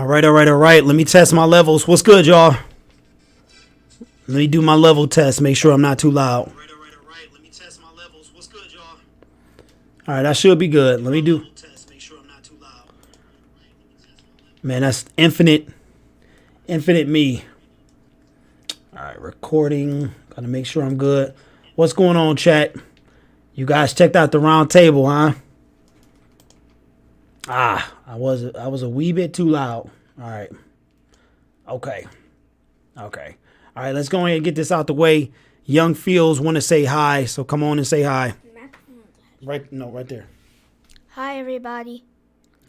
All right. Let me test my levels. What's good, y'all? Let me do my level test. Make sure I'm not too loud. All right. Let me test my levels. What's good, y'all? All right, I should be good. Let me do. Make sure I'm not too loud. Man, that's infinite me. All right, recording. Gotta make sure I'm good. What's going on, chat? You guys checked out the round table, huh? I was a wee bit too loud. All right. Okay. All right, let's go ahead and get this out the way. Young Fields want to say hi, so come on and say hi. Right there. Hi, everybody.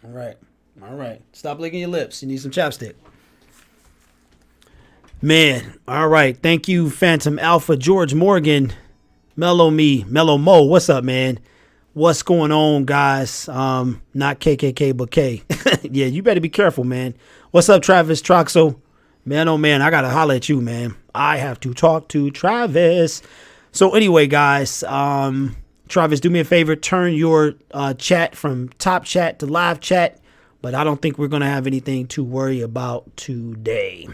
All right. Stop licking your lips. You need some chapstick. Man, all right. Thank you, Phantom Alpha, George Morgan, Mellow Mo. What's up, man? What's going on, guys? Not KKK, but K. Yeah, you better be careful, man. What's up, Travis Troxel? Man, oh, man, I got to holler at you, man. I have to talk to Travis. So anyway, guys, Travis, do me a favor. Turn your chat from top chat to live chat. But I don't think we're going to have anything to worry about today.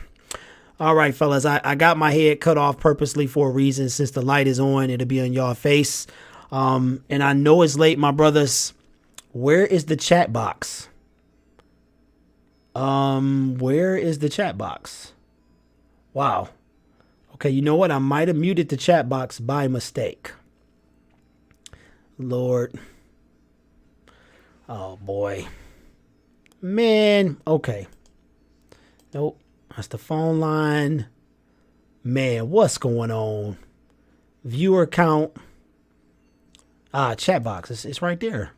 All right, fellas, I got my head cut off purposely for a reason. Since the light is on, it'll be on y'all face. And I know it's late, my brothers. Where is the chat box? Where is the chat box? Wow. Okay, you know what? I might have muted the chat box by mistake. Lord. Oh, boy. Man. Okay. Nope. That's the phone line. Man, what's going on? Viewer count. Chat box. It's right there.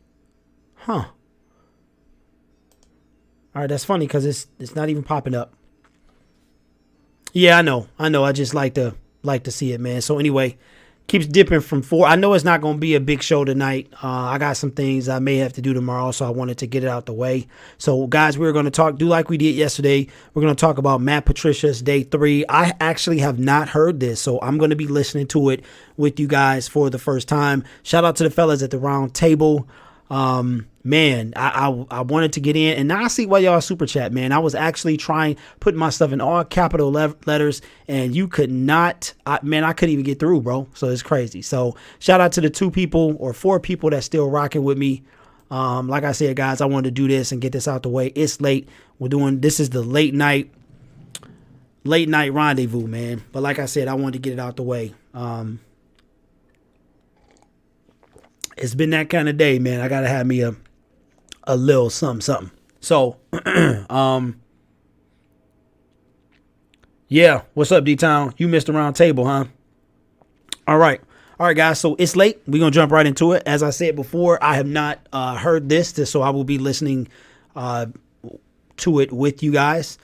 Huh. All right, that's funny because it's not even popping up. Yeah, I know. I just like to see it, man. So anyway, keeps dipping from 4. I know it's not going to be a big show tonight. I got some things I may have to do tomorrow, so I wanted to get it out the way. So guys, we're going to do like we did yesterday. We're going to talk about Matt Patricia's day 3. I actually have not heard this, so I'm going to be listening to it with you guys for the first time. Shout out to the fellas at the round table. Man, I wanted to get in, and now I see why y'all super chat, man. I was actually putting my stuff in all capital letters, and you could not, I couldn't even get through, bro. So it's crazy. So shout out to the 2 people or 4 people that's still rocking with me. Like I said, guys, I wanted to do this and get this out the way. It's late. This is the late night rendezvous, man. But like I said, I wanted to get it out the way. It's been that kind of day, man. I gotta have me a little something. So, yeah. What's up, D-Town? You missed the round table, huh? All right, guys. So it's late. We're gonna jump right into it. As I said before, I have not heard this, so I will be listening to it with you guys.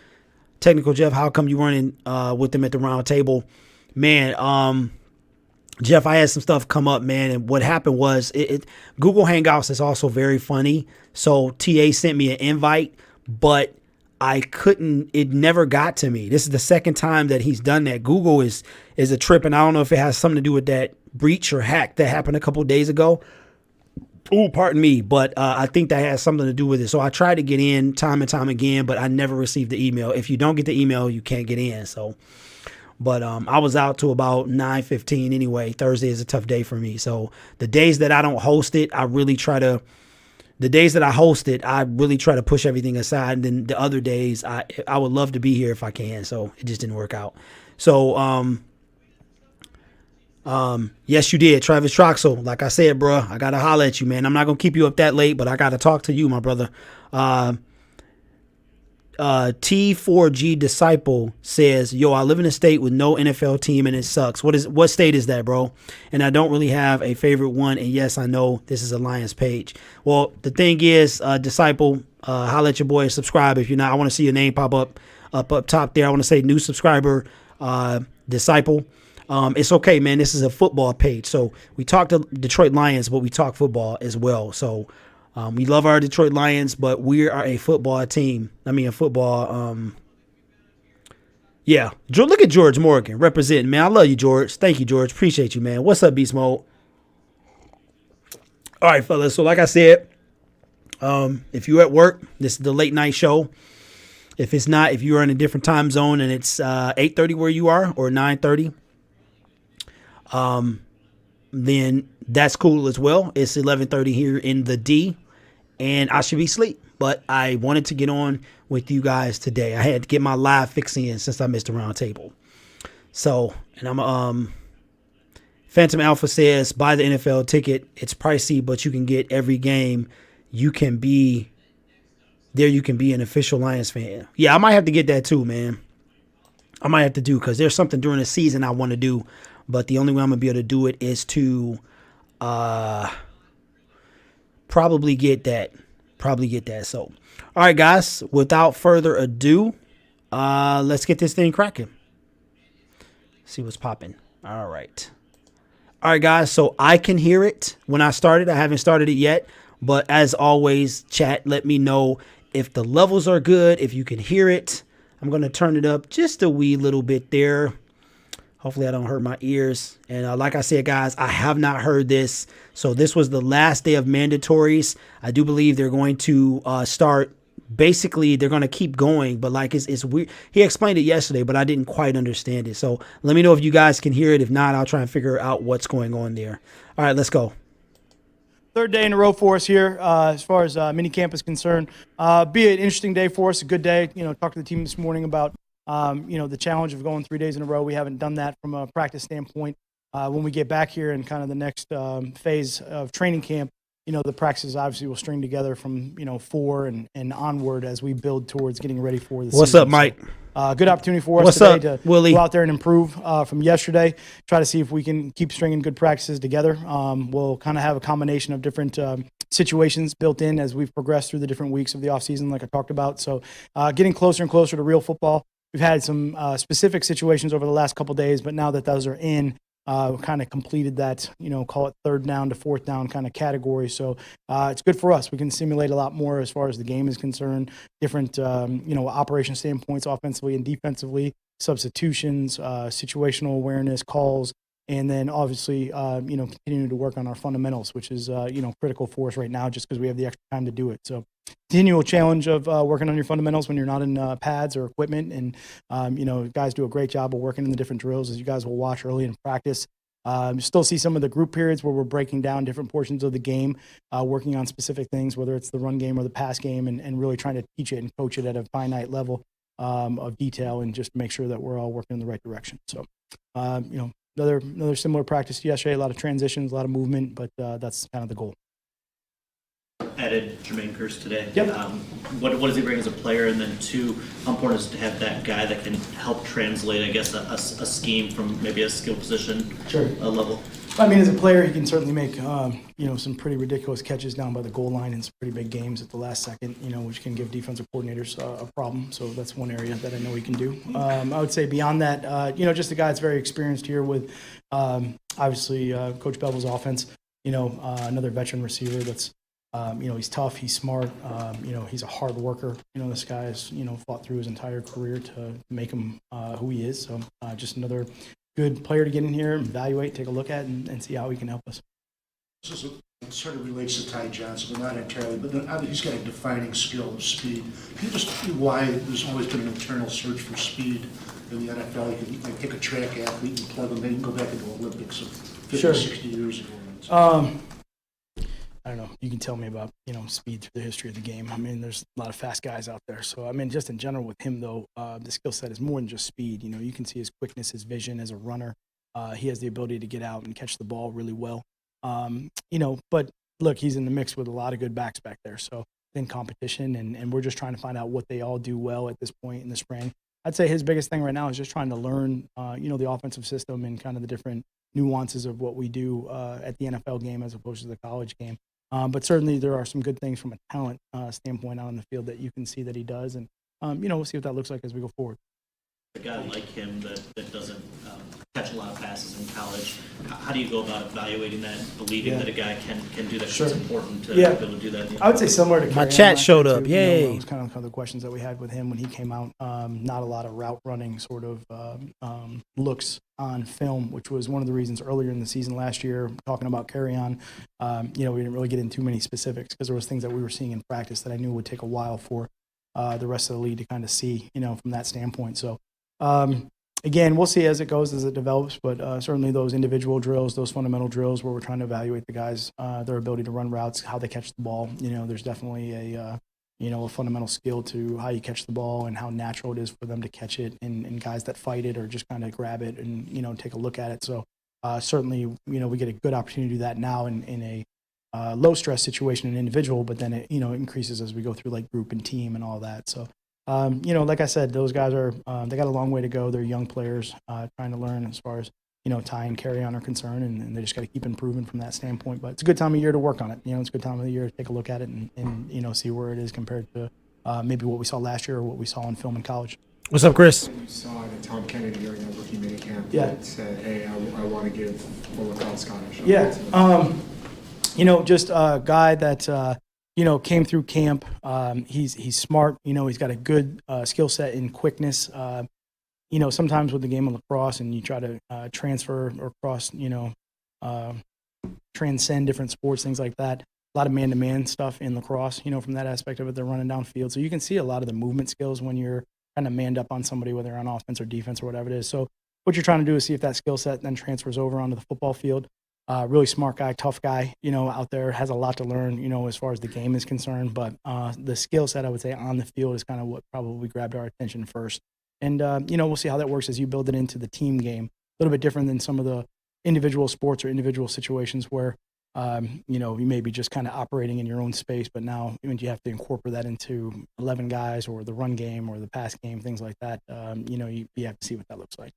Technical Jeff, how come you running with them at the round table, man? Jeff, I had some stuff come up, man, and what happened was Google Hangouts is also very funny. So TA sent me an invite, but I couldn't. It never got to me. This is the second time that he's done that. Google is a trip, and I don't know if it has something to do with that breach or hack that happened a couple of days ago. Oh, pardon me, but I think that has something to do with it. So I tried to get in time and time again, but I never received the email. If you don't get the email, you can't get in. So. But I was out to about 9:15 anyway. Thursday is a tough day for me. So the days that I don't host it, I really try to push everything aside. And then the other days, I would love to be here if I can. So it just didn't work out. So, yes, you did. Travis Troxel. Like I said, bro, I got to holler at you, man. I'm not going to keep you up that late, but I got to talk to you, my brother. T4G Disciple says, yo, I live in a state with no NFL team and it sucks. What state is that, bro? And I don't really have a favorite one. And yes, I know this is a Lions page. Well, the thing is, Disciple, holla at your boy, subscribe if you're not. I want to see your name pop up top there. I want to say new subscriber, Disciple. It's okay, man. This is a football page. So we talk to Detroit Lions, but we talk football as well. So we love our Detroit Lions, but we are a football team. Yeah. Look at George Morgan representing, man. I love you, George. Thank you, George. Appreciate you, man. What's up, Beast Mode? All right, fellas. So like I said, if you're at work, this is the late night show. If it's not, if you are in a different time zone and it's 8:30 where you are or 9:30, then that's cool as well. It's 11:30 here in the D, and I should be asleep. But I wanted to get on with you guys today. I had to get my live fix in since I missed the round table. So, and I'm Phantom Alpha says buy the NFL ticket. It's pricey, but you can get every game. You can be an official Lions fan. Yeah, I might have to get that too, man. I might have to do, because there's something during the season I want to do, but the only way I'm gonna be able to do it is to probably get that. So, all right, guys, without further ado, let's get this thing cracking. See what's popping. All right, guys. So I can hear it when I started. I haven't started it yet, but as always, chat, let me know if the levels are good, if you can hear it. I'm gonna turn it up just a wee little bit there. Hopefully I don't hurt my ears. And like I said, guys, I have not heard this. So this was the last day of mandatories. I do believe they're going to start. Basically, they're going to keep going. But like it's weird. He explained it yesterday, but I didn't quite understand it. So let me know if you guys can hear it. If not, I'll try and figure out what's going on there. All right, let's go. Third day in a row for us here as far as minicamp is concerned. Be an interesting day for us, a good day. Talked to the team this morning about the challenge of going 3 days in a row. We haven't done that from a practice standpoint. When we get back here and kind of the next phase of training camp, the practices obviously will string together from, 4 and onward as we build towards getting ready for the season. What's up, Mike? So, good opportunity for us today to Willie? Go out there and improve from yesterday. Try to see if we can keep stringing good practices together. We'll kind of have a combination of different situations built in as we've progressed through the different weeks of the offseason, like I talked about. So getting closer and closer to real football. We've had some specific situations over the last couple of days, but now that those are in, kind of completed that, call it third down to fourth down kind of category. So it's good for us. We can simulate a lot more as far as the game is concerned, different, operation standpoints, offensively and defensively, substitutions, situational awareness, calls, and then obviously, continuing to work on our fundamentals, which is, critical for us right now just because we have the extra time to do it. So continual challenge of working on your fundamentals when you're not in pads or equipment. And, guys do a great job of working in the different drills, as you guys will watch early in practice. You still see some of the group periods where we're breaking down different portions of the game, working on specific things, whether it's the run game or the pass game, and really trying to teach it and coach it at a finite level of detail and just make sure that we're all working in the right direction. So, another similar practice yesterday, a lot of transitions, a lot of movement, but that's kind of the goal. Added Jermaine Kearse today. Yep. What does he bring as a player? And then two, how important is it to have that guy that can help translate, I guess, a scheme from maybe a skill position level? I mean, as a player, he can certainly make, some pretty ridiculous catches down by the goal line in some pretty big games at the last second, which can give defensive coordinators a problem. So that's one area that I know he can do. I would say beyond that, just a guy that's very experienced here with, obviously, Coach Bevel's offense, another veteran receiver that's, he's tough, he's smart, he's a hard worker. This guy has, fought through his entire career to make him who he is. So just another good player to get in here, evaluate, take a look at, and see how he can help us. So it sort of relates to Ty Johnson, but not entirely. But then he's got a defining skill of speed. Can you just see why there's always been an internal search for speed in the NFL? You can take a track athlete and plug them in. You can go back into the Olympics of 50, 60 years ago. I don't know. You can tell me about, speed through the history of the game. I mean, there's a lot of fast guys out there. So, I mean, just in general with him, though, the skill set is more than just speed. You can see his quickness, his vision as a runner. He has the ability to get out and catch the ball really well. But look, he's in the mix with a lot of good backs back there. So, in competition, and we're just trying to find out what they all do well at this point in the spring. I'd say his biggest thing right now is just trying to learn, the offensive system and kind of the different nuances of what we do at the NFL game as opposed to the college game. But certainly there are some good things from a talent standpoint out on the field that you can see that he does. And, we'll see what that looks like as we go forward. A guy like him that doesn't catch a lot of passes in college, how do you go about evaluating that, believing that a guy can do that? Sure. It's important to be able to do that. I would say similar to my chat showed up. Too. Yay. It was kind of the questions that we had with him when he came out. Not a lot of route running sort of looks on film, which was one of the reasons earlier in the season last year, talking about carry on, we didn't really get into too many specifics because there was things that we were seeing in practice that I knew would take a while for the rest of the league to kind of see, from that standpoint. So, again, we'll see as it goes, as it develops, but certainly those individual drills, those fundamental drills where we're trying to evaluate the guys, their ability to run routes, how they catch the ball. There's definitely a fundamental skill to how you catch the ball and how natural it is for them to catch it, and guys that fight it or just kind of grab it and, take a look at it. So certainly, we get a good opportunity to do that now in a low stress situation in an individual, but then it, increases as we go through like group and team and all that. So, like I said, those guys are, they got a long way to go. They're young players trying to learn as far as, tie and carry on are concerned, and they just got to keep improving from that standpoint. But it's a good time of year to work on it. It's a good time of the year to take a look at it and see where it is compared to maybe what we saw last year or what we saw in film in college. What's up, Chris? You saw that Tom Kennedy during that rookie minicamp Yeah. that said, hey, I want to give what we call Scottish. Yeah. Just a guy that, came through camp. He's smart. He's got a good skill set in quickness. Sometimes with the game of lacrosse and you try to transfer or cross, transcend different sports, things like that. A lot of man-to-man stuff in lacrosse, from that aspect of it. They're running downfield. So you can see a lot of the movement skills when you're kind of manned up on somebody, whether on offense or defense or whatever it is. So what you're trying to do is see if that skill set then transfers over onto the football field. Really smart guy, tough guy, out there, has a lot to learn, as far as the game is concerned. But the skill set, I would say, on the field is kind of what probably grabbed our attention first. And, we'll see how that works as you build it into the team game. A little bit different than some of the individual sports or individual situations where, you may be just kind of operating in your own space, but now when you have to incorporate that into 11 guys or the run game or the pass game, things like that, you have to see what that looks like.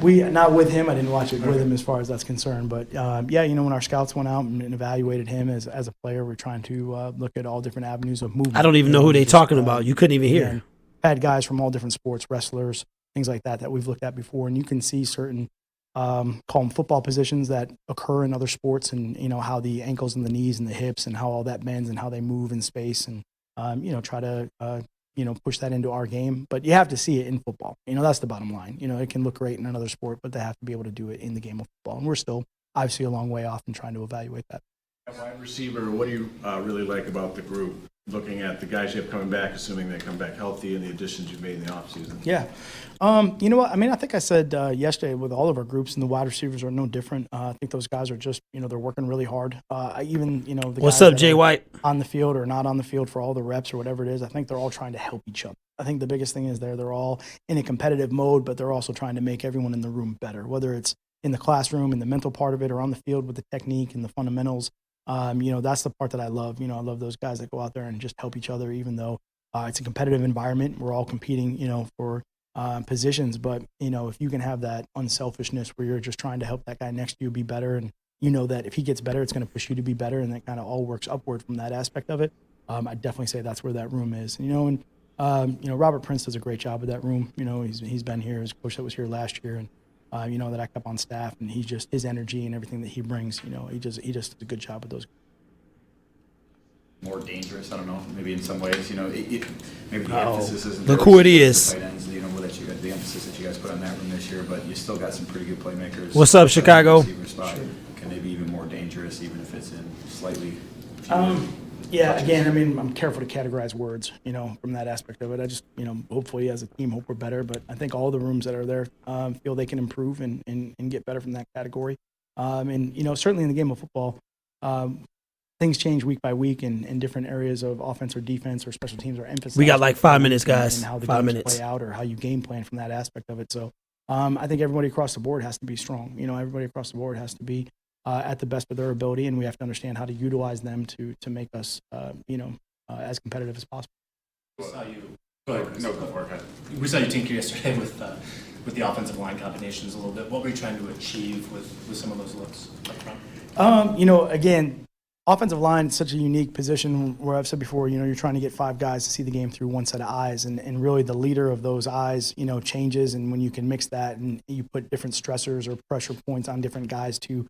We not with him. I didn't watch it with him as far as that's concerned. But when our scouts went out and evaluated him as a player, we're trying to look at all different avenues of movement. I don't even know who they're talking about. You couldn't even hear. Had guys from all different sports, wrestlers, things like that we've looked at before, and you can see certain call them football positions that occur in other sports, and how the ankles and the knees and the hips and how all that bends and how they move in space, and try to push that into our game. But you have to see it in football. That's the bottom line. It can look great in another sport, but they have to be able to do it in the game of football. And we're still obviously a long way off in trying to evaluate that. Wide receiver, what do you really like about the group? Looking at the guys you have coming back, assuming they come back healthy, and the additions you've made in the offseason. Yeah. You know what? I mean, I think I said yesterday with all of our groups, and the wide receivers are no different. I think those guys are just, they're working really hard. Even, the What's guys up, Jay White? On the field or not on the field for all the reps or whatever it is, I think they're all trying to help each other. I think the biggest thing is they're all in a competitive mode, but they're also trying to make everyone in the room better, whether it's in the classroom, in the mental part of it, or on the field with the technique and the fundamentals. That's the part that I love. I love those guys that go out there and just help each other, even though it's a competitive environment. We're all competing, for positions. But, if you can have that unselfishness where you're just trying to help that guy next to you be better, and that if he gets better, it's going to push you to be better, and that kind of all works upward from that aspect of it. I'd definitely say that's where that room is. Robert Prince does a great job with that room. He's been here, his coach that was here last year, and that I kept on staff, and he's just, his energy and everything that he brings, he just does a good job with those. More dangerous, I don't know, maybe in some ways, maybe the emphasis isn't Look there who it with is. the tight ends, that you got the emphasis that you guys put on that room this year, but you still got some pretty good playmakers. What's up, Chicago? Receiver spot can maybe even more dangerous, even if it's in slightly. Yeah, again, I mean, I'm careful to categorize words, from that aspect of it. I just, hopefully as a team, hope we're better. But I think all the rooms that are there feel they can improve and get better from that category. Certainly in the game of football, things change week by week in different areas of offense or defense or special teams or emphasis. We got like 5 minutes, guys. And how the 5 games minutes. play out or how you game plan from that aspect of it. So I think everybody across the board has to be strong. Everybody across the board has to be at the best of their ability, and we have to understand how to utilize them to make us, as competitive as possible. We saw you. We saw you tinker yesterday with the offensive line combinations a little bit. What were you trying to achieve with some of those looks up front? Again, offensive line is such a unique position where I've said before, you're trying to get 5 guys to see the game through one set of eyes, and really the leader of those eyes, changes, and when you can mix that and you put different stressors or pressure points on different guys to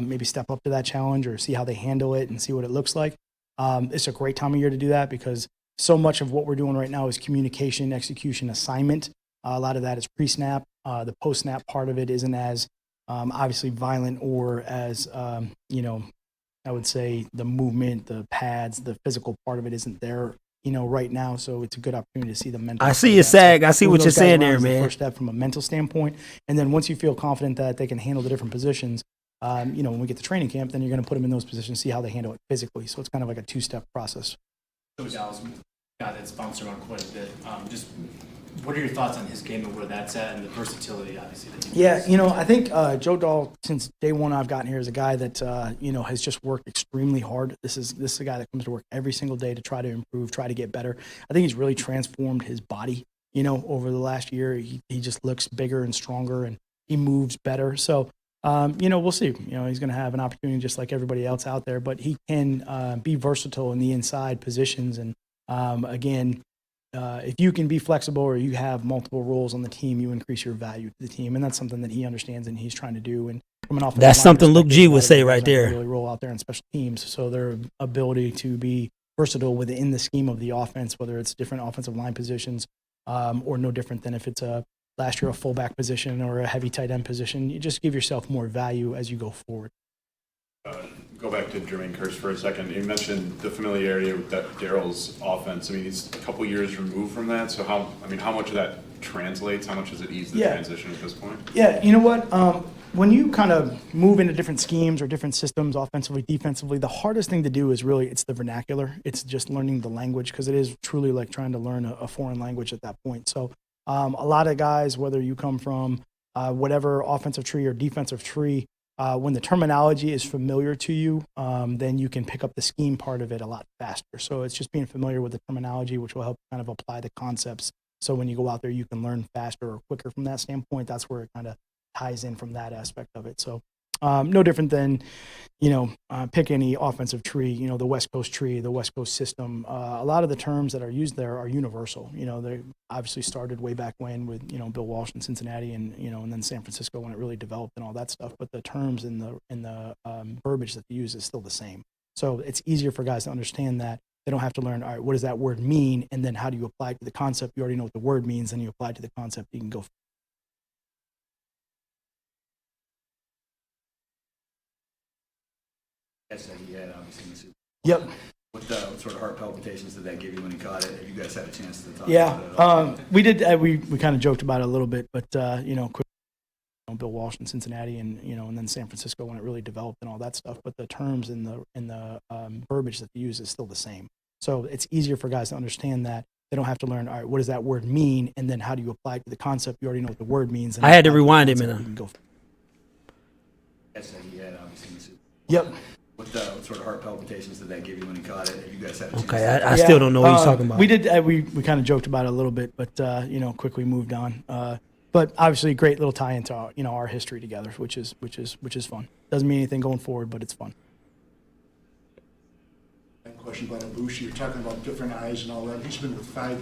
maybe step up to that challenge or see how they handle it and see what it looks like. It's a great time of year to do that because so much of what we're doing right now is communication, execution, assignment. A lot of that is pre-snap. The post-snap part of it isn't as obviously violent or as I would say the movement, the pads, the physical part of it isn't there, right now. So it's a good opportunity to see the mental. I see you, Sag. I see what you're saying there, The man. first step from a mental standpoint. And then once you feel confident that they can handle the different positions, when we get to training camp, then you're going to put them in those positions, see how they handle it physically. So it's kind of like a two-step process. Coach Dallas, a guy that's bounced around quite a bit. Just what are your thoughts on his game and where that's at, and the versatility, obviously? That he brings? I think Joe Dahl, since day one I've gotten here, is a guy that has just worked extremely hard. This is a guy that comes to work every single day to try to improve, try to get better. I think he's really transformed his body. Over the last year, he just looks bigger and stronger, and he moves better. So. We'll see. He's going to have an opportunity just like everybody else out there, but he can be versatile in the inside positions. And if you can be flexible or you have multiple roles on the team, you increase your value to the team, and that's something that he understands and he's trying to do. And from an offensive That's line something Luke G perspective, would say guys right that there. Really roll out there in special teams, so their ability to be versatile within the scheme of the offense, whether it's different offensive line positions or no different than if it's last year a fullback position or a heavy tight end position. You just give yourself more value as you go forward. Go back to Jermaine Kearse for a second. You mentioned the familiarity with that Daryl's offense. I mean, he's a couple years removed from that. So how much of that translates? How much does it ease the transition at this point? Yeah, you know what? When you kind of move into different schemes or different systems, offensively, defensively, the hardest thing to do is really it's the vernacular. It's just learning the language, because it is truly like trying to learn a foreign language at that point. So a lot of guys, whether you come from whatever offensive tree or defensive tree, when the terminology is familiar to you, then you can pick up the scheme part of it a lot faster. So it's just being familiar with the terminology, which will help kind of apply the concepts. So when you go out there, you can learn faster or quicker from that standpoint. That's where it kind of ties in from that aspect of it. So no different than, pick any offensive tree, the West Coast tree, the West Coast system. A lot of the terms that are used there are universal. They obviously started way back when with, Bill Walsh in Cincinnati and then San Francisco when it really developed and all that stuff. But the terms and the verbiage that they use is still the same. So it's easier for guys to understand that. They don't have to learn, all right, what does that word mean? And then how do you apply it to the concept? You already know what the word means, and you apply it to the concept. You can go. That he had, obviously, in the Super Bowl. Yep. What sort of heart palpitations did that give you when he caught it? Have you guys had a chance to talk Yeah, about it at all? we did. We kind of joked about it a little bit, but quick, Bill Walsh in Cincinnati and and then San Francisco when it really developed and all that stuff. But the terms and the verbiage that they use is still the same. So it's easier for guys to understand that. They don't have to learn, all right, what does that word mean? And then how do you apply it to the concept? You already know what the word means. And I had to rewind it, man. You can go. That he had, obviously, in the Super Bowl. Yep. What sort of heart palpitations did that give you when he caught it? Have you guys had a chance Okay, to I still don't know what he's talking about. We did. We kind of joked about it a little bit, but quickly moved on. But obviously, a great little tie into our history together, which is fun. Doesn't mean anything going forward, but it's fun. Question about Abushi. You're talking about different eyes and all that. He's been with 4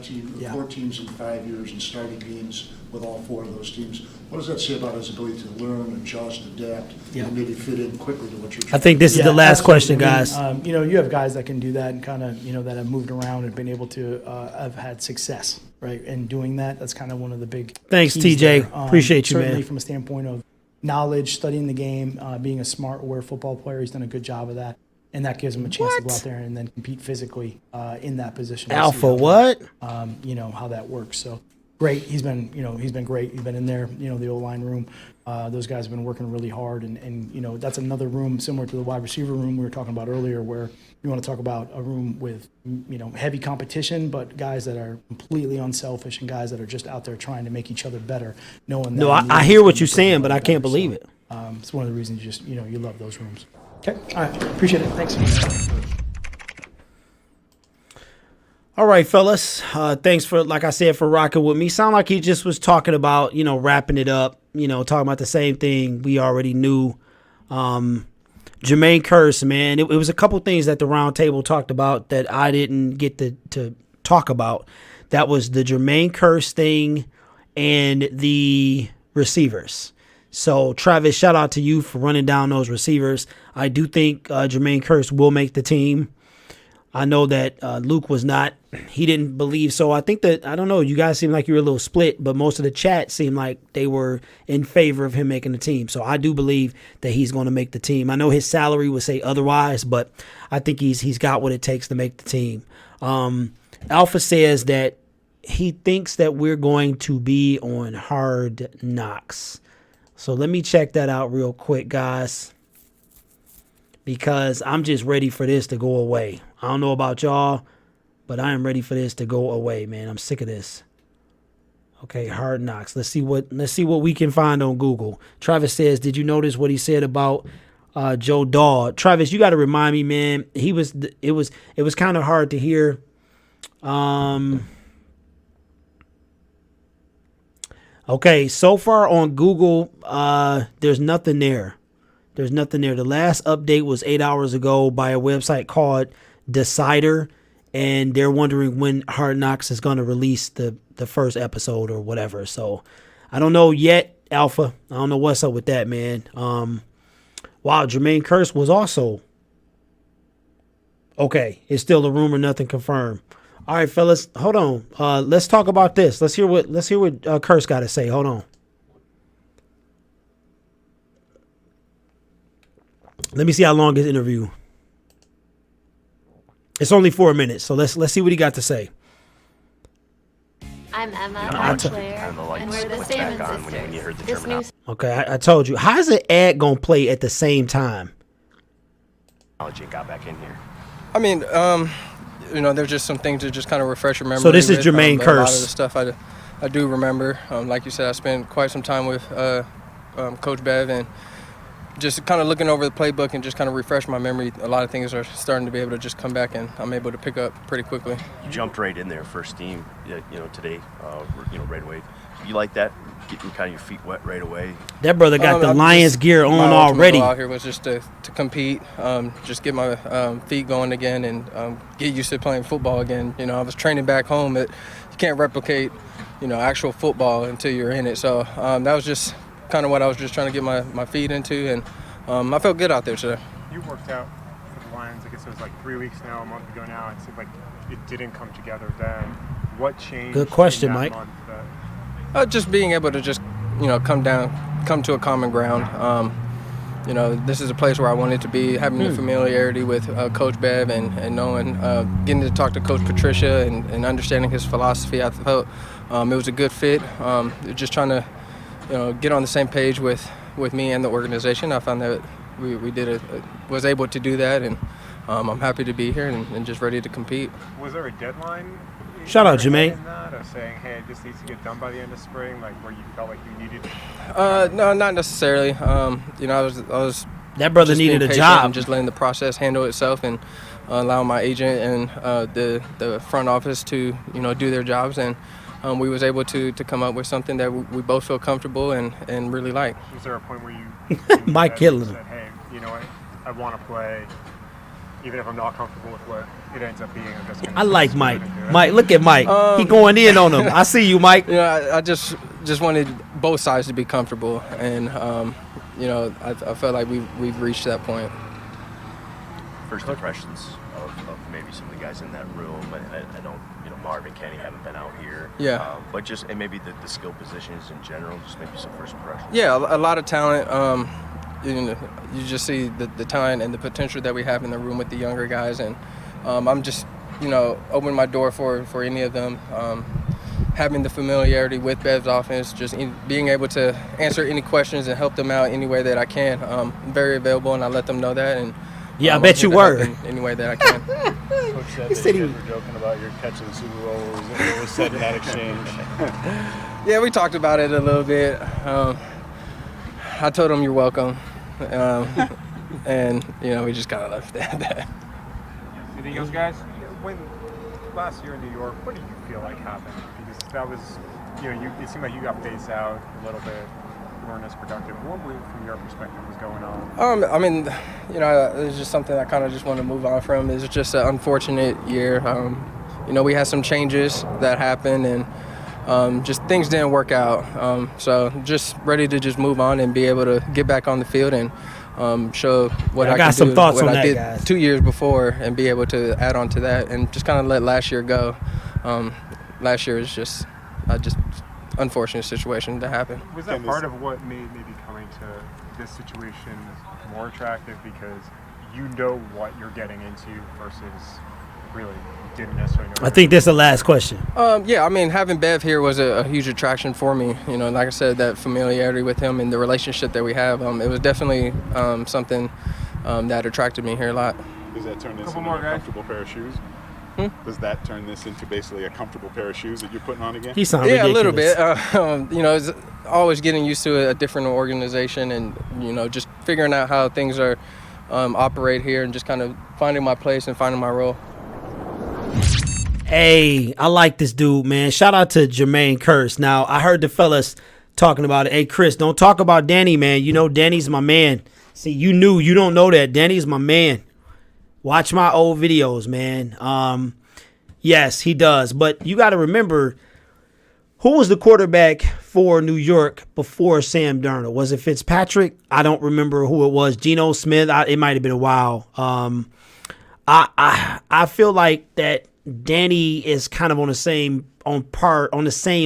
teams in 5 years and starting games with all 4 of those teams. What does that say about his ability to learn, adjust, adapt, and maybe fit in quickly to what you're trying I think this is the last question, guys. You have guys that can do that and kind of, that have moved around and been able to have had success, right? In doing that, that's kind of one of the big Thanks, keys TJ. there. Appreciate you, certainly man. from a standpoint of knowledge, studying the game, being a smart, aware football player. He's done a good job of that. And that gives him a chance to go out there and then compete physically in that position. Alpha, what? How that works. So great. He's been great. He's been in there, the O-line room. Those guys have been working really hard. And that's another room similar to the wide receiver room we were talking about earlier, where you want to talk about a room with, heavy competition, but guys that are completely unselfish and guys that are just out there trying to make each other better. Knowing No, that I hear what you're saying, but I can't believe it. It's one of the reasons you love those rooms. Okay. All right. Appreciate it. Thanks. All right, fellas. Thanks for, like I said, for rocking with me. Sound like he just was talking about, wrapping it up, talking about the same thing we already knew. Jermaine Kearse, man, it was a couple things that the round table talked about that I didn't get to talk about. That was the Jermaine Kearse thing and the receivers. So, Travis, shout out to you for running down those receivers. I do think Jermaine Kearse will make the team. I know that Luke was not. He didn't believe so. I think that, I don't know, you guys seem like you were a little split, but most of the chat seemed like they were in favor of him making the team. So I do believe that he's going to make the team. I know his salary would say otherwise, but I think he's got what it takes to make the team. Alpha says that he thinks that we're going to be on Hard Knocks. So let me check that out real quick, guys, because I'm just ready for this to go away. I don't know about y'all, but I am ready for this to go away, man. I'm sick of this. Okay, Hard Knocks. Let's see what we can find on Google. Travis says, did you notice what he said about Joe Dahl? Travis, you got to remind me, man. It was kind of hard to hear. Okay, so far on Google, there's nothing there. There's nothing there. The last update was 8 hours ago by a website called Decider, and they're wondering when Hard Knocks is going to release the first episode or whatever. So I don't know yet, Alpha. I don't know what's up with that, man. Wow, Jermaine Kearse was also okay. It's still a rumor, nothing confirmed. All right, fellas, hold on. Let's talk about this. Let's hear what Kearse got to say. Hold on. Let me see how long his interview. It's only 4 minutes, so let's see what he got to say. I'm Emma, I'm Claire, and we're the Salmon Sisters. This new Okay, I told you. How's an ad gonna play at the same time? Got back in here. I mean, there's just some things to just kind of refresh your memory. So this is Jermaine Kearse. A lot of the stuff I do remember. Like you said, I spent quite some time with Coach Bev, and just kind of looking over the playbook and just kind of refresh my memory. A lot of things are starting to be able to just come back, and I'm able to pick up pretty quickly. You jumped right in there, first team, today, right away. You like that? Getting kind of your feet wet right away? That brother got the Lions gear on already. My goal out here was just to compete, just get my feet going again, and get used to playing football again. I was training back home. You can't replicate, actual football until you're in it. So that was just kind of what I was just trying to get my feet into, and I felt good out there today. You worked out for the Lions, I guess it was like 3 weeks now, a month ago now. It seemed like it didn't come together then. What changed? Good question, Mike. Just being able to just, come to a common ground. This is a place where I wanted to be, having the familiarity with Coach Bev and knowing, getting to talk to Coach Patricia and understanding his philosophy. I felt it was a good fit. Just trying to, get on the same page with me and the organization. I found that we was able to do that, and I'm happy to be here and just ready to compete. Was there a deadline? Shout out, Jermaine. Of saying, hey, this needs to get done by the end of spring, like where you felt like you needed? No, not necessarily. I was. That brother needed a job. And just letting the process handle itself, and allowing my agent and the front office to do their jobs, and we was able to come up with something that we both feel comfortable and really like. Was there a point where you Mike killing him? Said, hey, you know what, I want to play, even if I'm not comfortable with what it ends up being. I'm just gonna I like Mike. Mike, look at Mike. He going in on him. I see you, Mike. I just wanted both sides to be comfortable, and I felt like we've reached that point. First impressions of maybe some of the guys in that room. I don't, Marvin, Kenny haven't been out here. Yeah. But just, and maybe the skill positions in general, just maybe some first impressions. Yeah, a lot of talent. You just see the talent and the potential that we have in the room with the younger guys, and I'm just, opening my door for any of them. Having the familiarity with Bev's offense, just being able to answer any questions and help them out any way that I can. I'm very available, and I let them know that. And I bet you were. In any way that I can. Coach said that you guys were joking about your catch in the Super Bowl. What was said in that exchange? Yeah, we talked about it a little bit. I told him you're welcome. And we just kind of left it at that. Anything else, guys? When last year in New York, what do you feel like happened? Because that was, it seemed like you got phased out a little bit. You weren't as productive. What, from your perspective, was going on? I mean, it's just something I kind of just want to move on from. It's just an unfortunate year. We had some changes that happened, and just things didn't work out. So just ready to just move on and be able to get back on the field and show what I got can some do, thoughts what on I that, did guys. 2 years before, and be able to add on to that, and just kind of let last year go. Last year was just unfortunate situation to happen. Was that part of what made maybe coming to this situation more attractive, because you know what you're getting into versus really didn't necessarily know? I think that's the last question. Yeah, I mean, having Bev here was a huge attraction for me. You know, like I said, that familiarity with him and the relationship that we have, it was definitely something that attracted me here a lot. Does that turn this into a comfortable pair of shoes? Does that turn this into basically a comfortable pair of shoes that you're putting on again? He sounds ridiculous. ridiculous. A little bit. You know, it's always getting used to a different organization, and you know, just figuring out how things are operate here, and just kind of finding my place and finding my role. Hey, I like this dude, man. Shout out to Jermaine Kearse. Now, I heard the fellas talking about it. Hey, Chris, don't talk about Danny, man. You know Danny's my man. See, you don't know that. Danny's my man. Watch my old videos, man. Yes, he does. But you got to remember, who was the quarterback for New York before Sam Darnold? Was it Fitzpatrick? I don't remember who it was. Geno Smith? It might have been a while. I feel like that Danny is kind of on the same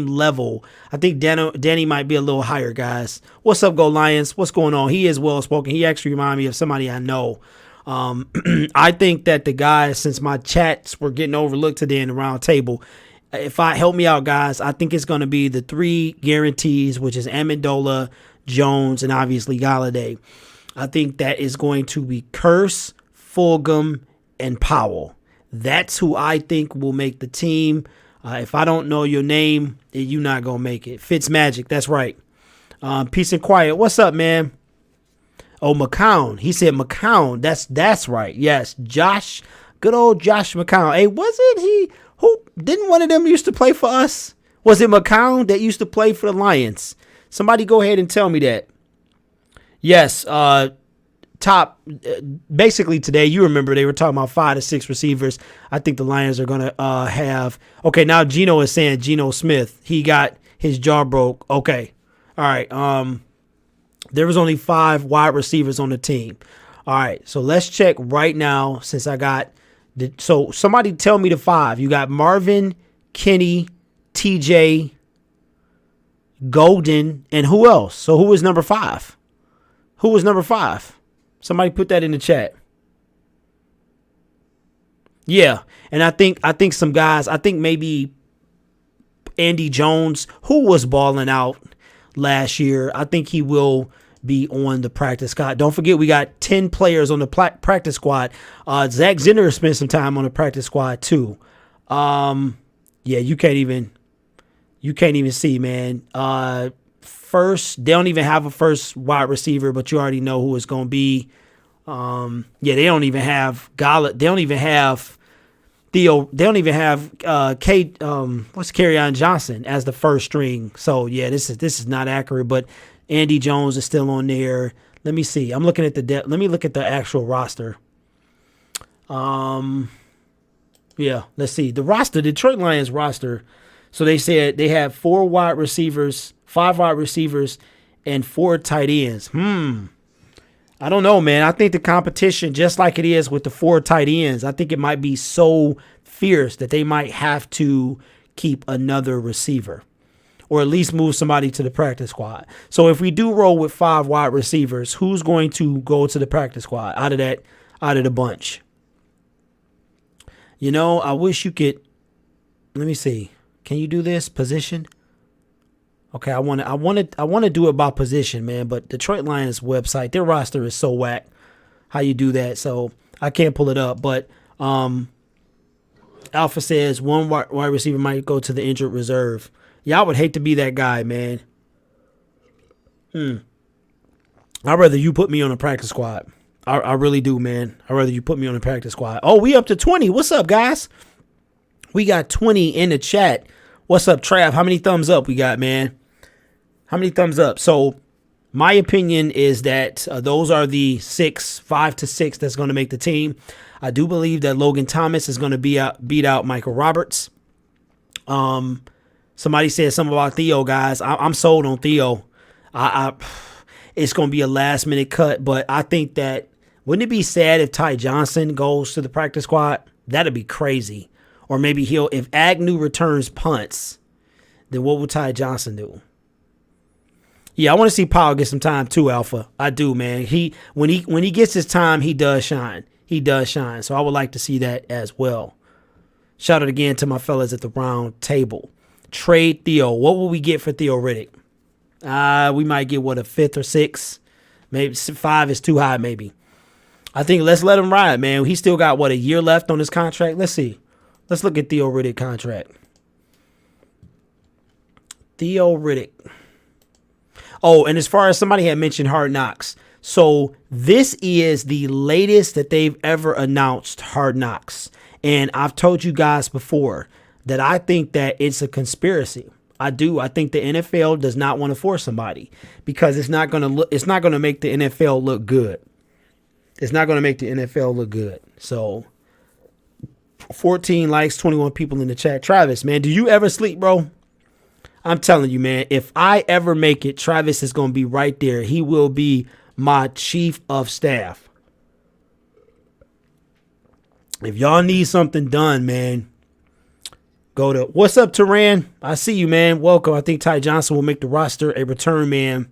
level. I think Danny might be a little higher, guys. What's up, Go Lions? What's going on? He is well spoken. He actually reminds me of somebody I know. I think that the guys, since my chats were getting overlooked today in the round table, if I help me out, guys, I think it's going to be the 3 guarantees, which is Amendola, Jones, and obviously Galladay. I think that is going to be Kearse, Fulgham, and Powell. That's who I think will make the team. If I don't know your name, you're not going to make it. Fitzmagic, that's right. Peace and quiet. What's up, man? Oh, McCown. He said McCown. That's right. Yes, Josh. Good old Josh McCown. Hey, wasn't he? Who didn't one of them used to play for us? Was it McCown that used to play for the Lions? Somebody go ahead and tell me that. Yes. Top. Basically today, you remember they were talking about 5 to 6 receivers. I think the Lions are gonna have. Okay, now Geno is saying Geno Smith. He got his jaw broke. Okay. All right. There was only 5 wide receivers on the team. All right, so let's check right now since I got so somebody tell me the 5. You got Marvin, Kenny, TJ, Golden, and who else? So who was number 5? Who was number 5? Somebody put that in the chat. Yeah, and I think some guys, I think maybe Andy Jones, who was balling out last year, I think he will be on the practice squad. Don't forget, we got 10 players on the practice squad. Zach Zinner spent some time on the practice squad too. Yeah, you can't even see, man. First, they don't even have a first wide receiver, but you already know who it's going to be. Yeah, they don't even have Gallup. They don't even have Theo. They don't even have Kerryon Johnson as the first string. So yeah, this is not accurate. But Andy Jones is still on there. Let me see. I'm looking at the depth. Let me look at the actual roster. Yeah, let's see the roster. Detroit Lions roster. So they said they have 4 wide receivers, 5 wide receivers, and 4 tight ends. I don't know, man. I think the competition, just like it is with the 4 tight ends, I think it might be so fierce that they might have to keep another receiver or at least move somebody to the practice squad. So if we do roll with 5 wide receivers, who's going to go to the practice squad out of the bunch? You know, I wish you could. Let me see. Can you do this position? Okay, I want to do it by position, man. But Detroit Lions website, their roster is so whack. How you do that? So I can't pull it up. But Alpha says 1 wide receiver might go to the injured reserve. Yeah, I would hate to be that guy, man. I'd rather you put me on a practice squad. I really do, man. I'd rather you put me on a practice squad. Oh, we up to 20. What's up, guys? We got 20 in the chat. What's up, Trav? How many thumbs up we got, man? How many thumbs up? So my opinion is that those are the 5 to 6 that's going to make the team. I do believe that Logan Thomas is going to beat out Michael Roberts. Somebody said something about Theo, guys. I'm sold on Theo. it's going to be a last minute cut. But I think that wouldn't it be sad if Ty Johnson goes to the practice squad? That'd be crazy. Or maybe if Agnew returns punts, then what will Ty Johnson do? Yeah, I want to see Powell get some time too, Alpha. I do, man. When he gets his time, he does shine. He does shine. So I would like to see that as well. Shout out again to my fellas at the round table. Trade Theo. What will we get for Theo Riddick? We might get, a fifth or sixth? Maybe 5 is too high, maybe. I think let's let him ride, man. He still got, a year left on his contract? Let's see. Let's look at Theo Riddick contract. Theo Riddick. Oh, and as far as somebody had mentioned Hard Knocks. So this is the latest that they've ever announced Hard Knocks. And I've told you guys before that I think that it's a conspiracy. I do. I think the NFL does not want to force somebody because it's not going to make the NFL look good. It's not going to make the NFL look good. So 14 likes, 21 people in the chat. Travis, man, do you ever sleep, bro? I'm telling you, man, if I ever make it, Travis is going to be right there. He will be my chief of staff. If y'all need something done, man, go to what's up, Turan? I see you, man. Welcome. I think Ty Johnson will make the roster a return man.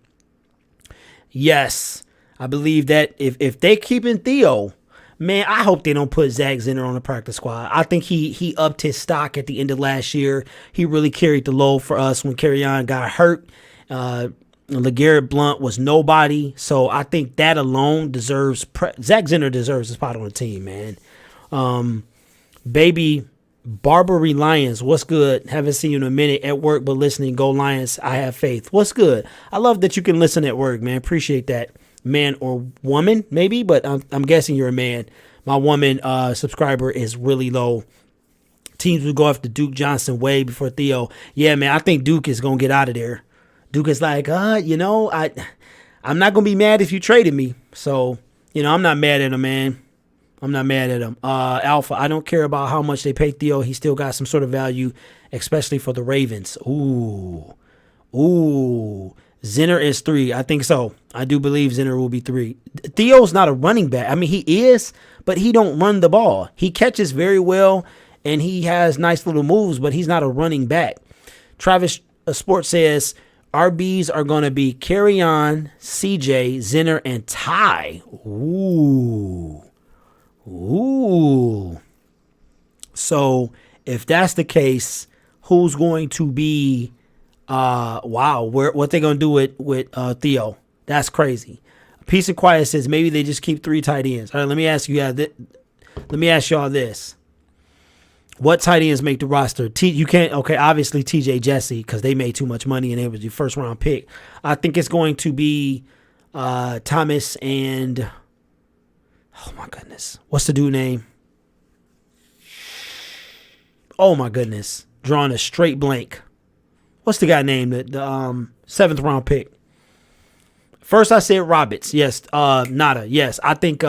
Yes, I believe that if they keeping Theo, man, I hope they don't put Zach Zinner on the practice squad. I think he upped his stock at the end of last year. He really carried the load for us when Kerryon got hurt. LeGarrette Blount was nobody. So I think that alone deserves Zach Zinner deserves a spot on the team, man. Baby Barbary Lions, what's good? Haven't seen you in a minute at work, but listening. Go Lions. I have faith. What's good? I love that you can listen at work, man. Appreciate that. Man or woman, maybe, but I'm guessing you're a man. My woman subscriber is really low. Teams would go after Duke Johnson way before Theo. Yeah, man, I think Duke is going to get out of there. Duke is like, I'm not going to be mad if you traded me. So, I'm not mad at him, man. I'm not mad at him. Alpha, I don't care about how much they pay Theo. He still got some sort of value, especially for the Ravens. Ooh. Zinner is 3. I think so. I do believe Zinner will be 3. Theo's not a running back. I mean, he is, but he don't run the ball. He catches very well, and he has nice little moves, but he's not a running back. Travis Sports says RBs are going to be Kerryon, CJ, Zinner, and Ty. Ooh. So if that's the case, who's going to be what they gonna do with Theo? That's crazy. Peace and Quiet says maybe they just keep 3 tight ends. All right, let me ask you. Let me ask y'all this: what tight ends make the roster? You can't. Okay, obviously TJ Jesse because they made too much money and it was your first round pick. I think it's going to be Thomas and oh my goodness, what's the dude name? Oh my goodness, drawing a straight blank. What's the guy named? The 7th round pick. First I said Roberts. Yes. Nada. Yes. I think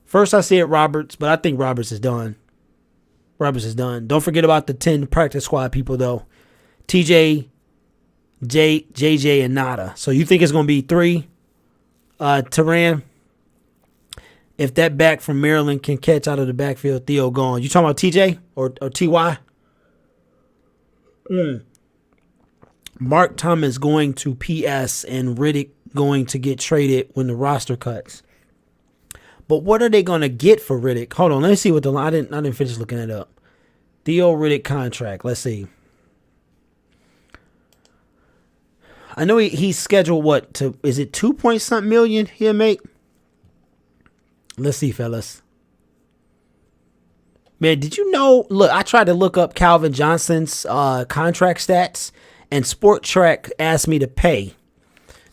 first I said Roberts, but I think Roberts is done. Don't forget about the 10 practice squad people though. TJ, JJ, and Nada. So you think it's gonna be 3? Turan. If that back from Maryland can catch out of the backfield, Theo gone. You talking about TJ or TY? Mark Thomas going to PS and Riddick going to get traded when the roster cuts. But what are they going to get for Riddick? Hold on, let me see what I didn't finish looking it up. Theo Riddick contract. Let's see. I know he's scheduled is it 2 point something million he'll make? Let's see, fellas. Man, did you know? Look, I tried to look up Calvin Johnson's contract stats, and Sport Track asked me to pay.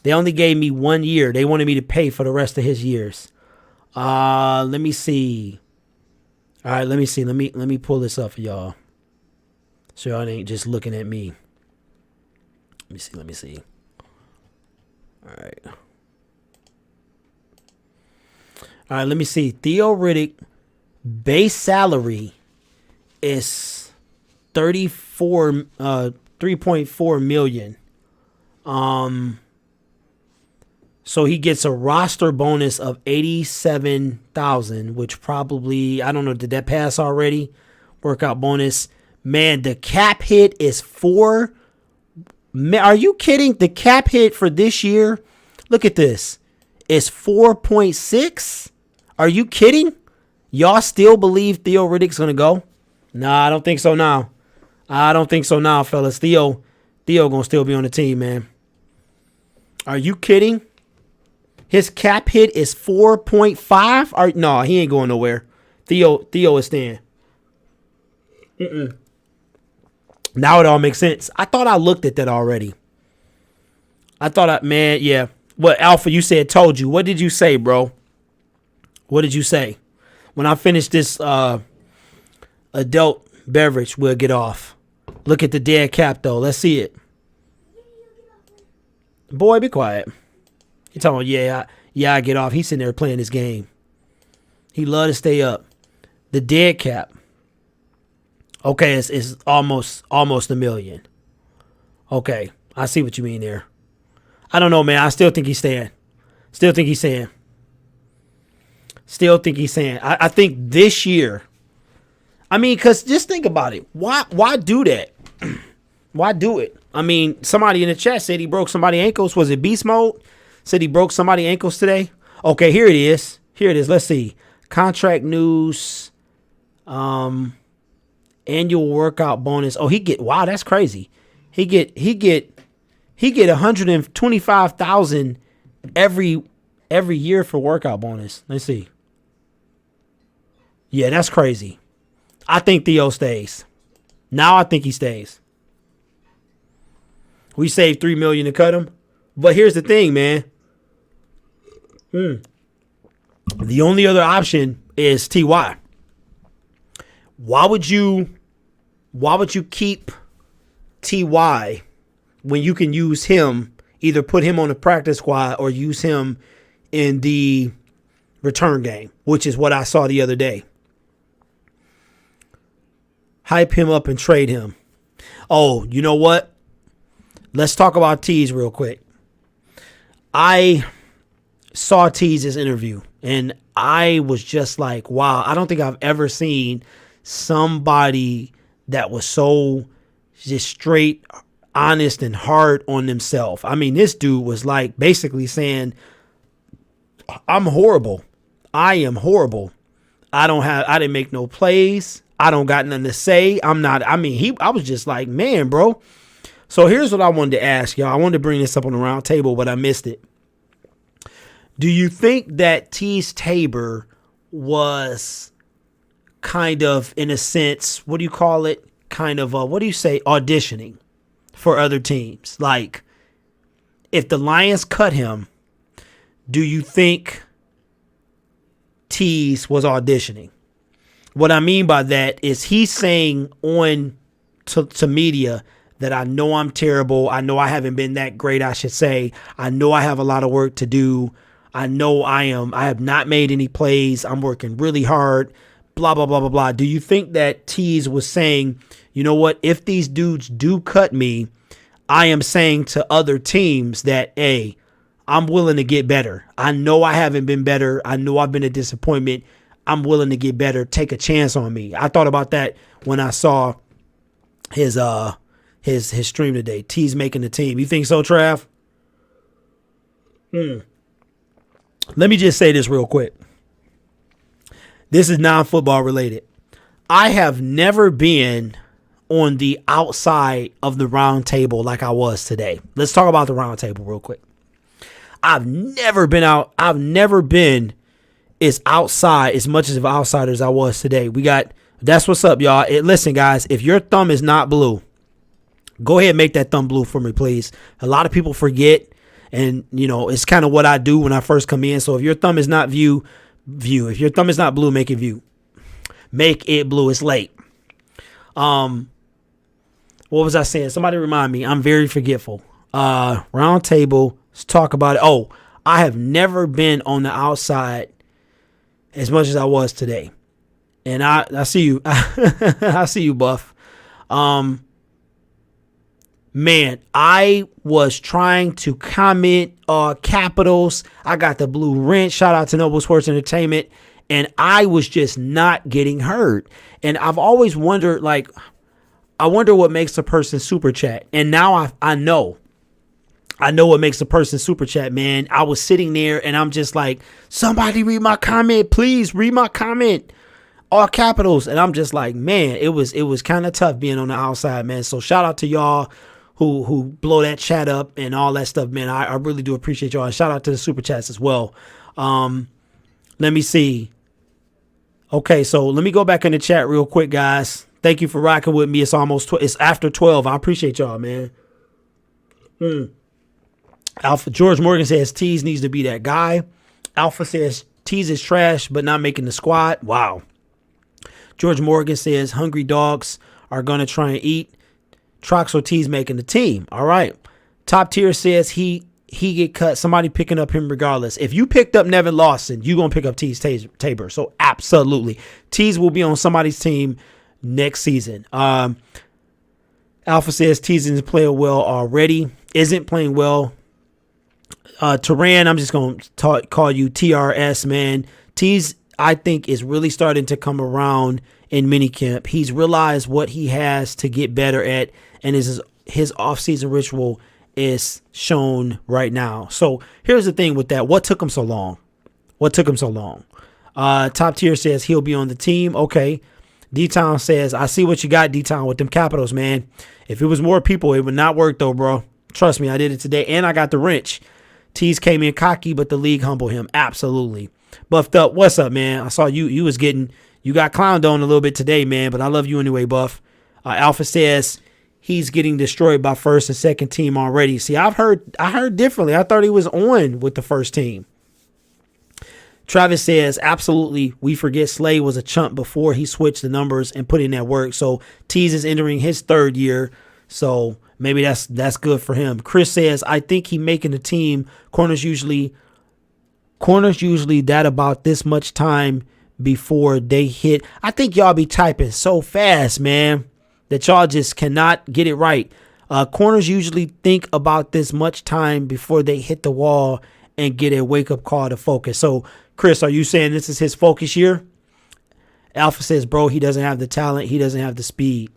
They only gave me 1 year. They wanted me to pay for the rest of his years. Let me see. All right, let me see. Let me pull this up for y'all, so y'all ain't just looking at me. Let me see. All right. Let me see. Theo Riddick base salary is 3.4 million. So he gets a roster bonus of 87,000, which probably, I don't know, did that pass already? Workout bonus. Man, the cap hit is 4. Are you kidding? The cap hit for this year, look at this, is 4.6. Are you kidding? Y'all still believe Theo Riddick's going to go? Nah, I don't think so now. I don't think so now, fellas. Theo going to still be on the team, man. Are you kidding? His cap hit is 4.5. No, he ain't going nowhere. Theo is staying. Now it all makes sense. I thought I looked at that already. Yeah. What, Alpha, you said told you. What did you say, bro? What did you say? When I finish this adult beverage, we'll get off. Look at the dead cap, though. Let's see it. Boy, be quiet. You talking about, I get off. He's sitting there playing this game. He love to stay up. The dead cap. Okay, it's almost $1 million. Okay, I see what you mean there. I don't know, man. I still think he's staying. Still think he's staying. I think this year. I mean, because just think about it. Why do that? Why do it? I mean, somebody in the chat said he broke somebody's ankles. Was it Beast Mode? Said he broke somebody's ankles today. Okay, here it is. Let's see. Contract news. Annual workout bonus. Oh, wow, that's crazy. He get 125,000 every year for workout bonus. Let's see. Yeah, that's crazy. I think Theo stays. Now I think he stays. We saved $3 million to cut him. But here's the thing, man. The only other option is TY. Why would you keep TY when you can use him, either put him on the practice squad or use him in the return game, which is what I saw the other day. Hype him up and trade him. Oh, you know what? Let's talk about Tease real quick. I saw Tease's interview and I was just like, wow, I don't think I've ever seen somebody that was so just straight, honest, and hard on themselves. I mean, this dude was like basically saying, I'm horrible. I am horrible. I didn't make no plays. I don't got nothing to say. I was just like, man, bro. So here's what I wanted to ask y'all. I wanted to bring this up on the round table, but I missed it. Do you think that Tease Tabor was kind of, in a sense, what do you call it? Kind of, auditioning for other teams? Like, if the Lions cut him, do you think Tease was auditioning? What I mean by that is he's saying on to media that I know I'm terrible. I know I haven't been that great, I should say. I know I have a lot of work to do. I know I have not made any plays. I'm working really hard. Blah, blah, blah, blah, blah. Do you think that Tease was saying, you know what? If these dudes do cut me, I am saying to other teams that, hey, I'm willing to get better. I know I haven't been better. I know I've been a disappointment. I'm willing to get better. Take a chance on me. I thought about that when I saw his stream today. Tease making the team. You think so, Trav? Let me just say this real quick. This is non-football related. I have never been on the outside of the round table like I was today. Let's talk about the round table real quick. I've never been out. I've never been as outside as much as of outsider as I was today. That's what's up, y'all. Listen, guys, if your thumb is not blue, go ahead and make that thumb blue for me, please. A lot of people forget, and it's kind of what I do when I first come in. So if your thumb is not view. If your thumb is not blue, make it view. Make it blue. It's late. What was I saying? Somebody remind me. I'm very forgetful. Round table. Let's talk about it. Oh, I have never been on the outside as much as I was today. And I see you. I see you, Buff. Man, I was trying to comment Capitals. I got the blue wrench. Shout out to Noble Sports Entertainment. And I was just not getting heard. And I've always wondered, like, I wonder what makes a person super chat. And now I know. I know what makes a person super chat, man. I was sitting there and I'm just like, somebody read my comment. Please read my comment. All capitals. And I'm just like, man, it was kind of tough being on the outside, man. So shout out to y'all who blow that chat up and all that stuff, man. I really do appreciate y'all. And shout out to the super chats as well. Let me see. Okay, so let me go back in the chat real quick, guys. Thank you for rocking with me. It's almost it's after 12. I appreciate y'all, man. Alpha George Morgan says Tease needs to be that guy. Alpha says Tease is trash but not making the squad. Wow. George Morgan says hungry dogs are gonna try and eat. Trox Tease making the team. All right. Top Tier says he get cut. Somebody picking up him regardless. If you picked up Nevin Lawson, you gonna pick up Tease Tabor. So absolutely, Tease will be on somebody's team next season. Alpha says Tease isn't playing well already. Isn't playing well. Turan, I'm just gonna call you TRS, man. Tease, I think, is really starting to come around in minicamp. He's realized what he has to get better at, and his offseason ritual is shown right now. So here's the thing with that. What took him so long? Top Tier says he'll be on the team. Okay. D-Town says, I see what you got, D-Town, with them Capitals, man. If it was more people, it would not work, though, bro. Trust me, I did it today, and I got the wrench. Tease came in cocky, but the league humbled him. Absolutely. Buffed up, what's up, man? I saw you got clowned on a little bit today, man, but I love you anyway, Buff. Alpha says he's getting destroyed by first and second team already. See, I heard differently. I thought he was on with the first team. Travis says, absolutely, we forget Slade was a chump before he switched the numbers and put in that work. So Tease is entering his third year, so maybe that's good for him. Chris says, I think he making the team. Corners usually that about this much time before they hit. I think y'all be typing so fast, man, that y'all just cannot get it right. Corners usually think about this much time before they hit the wall and get a wake-up call to focus. So, Chris, are you saying this is his focus year? Alpha says, bro, he doesn't have the talent. He doesn't have the speed.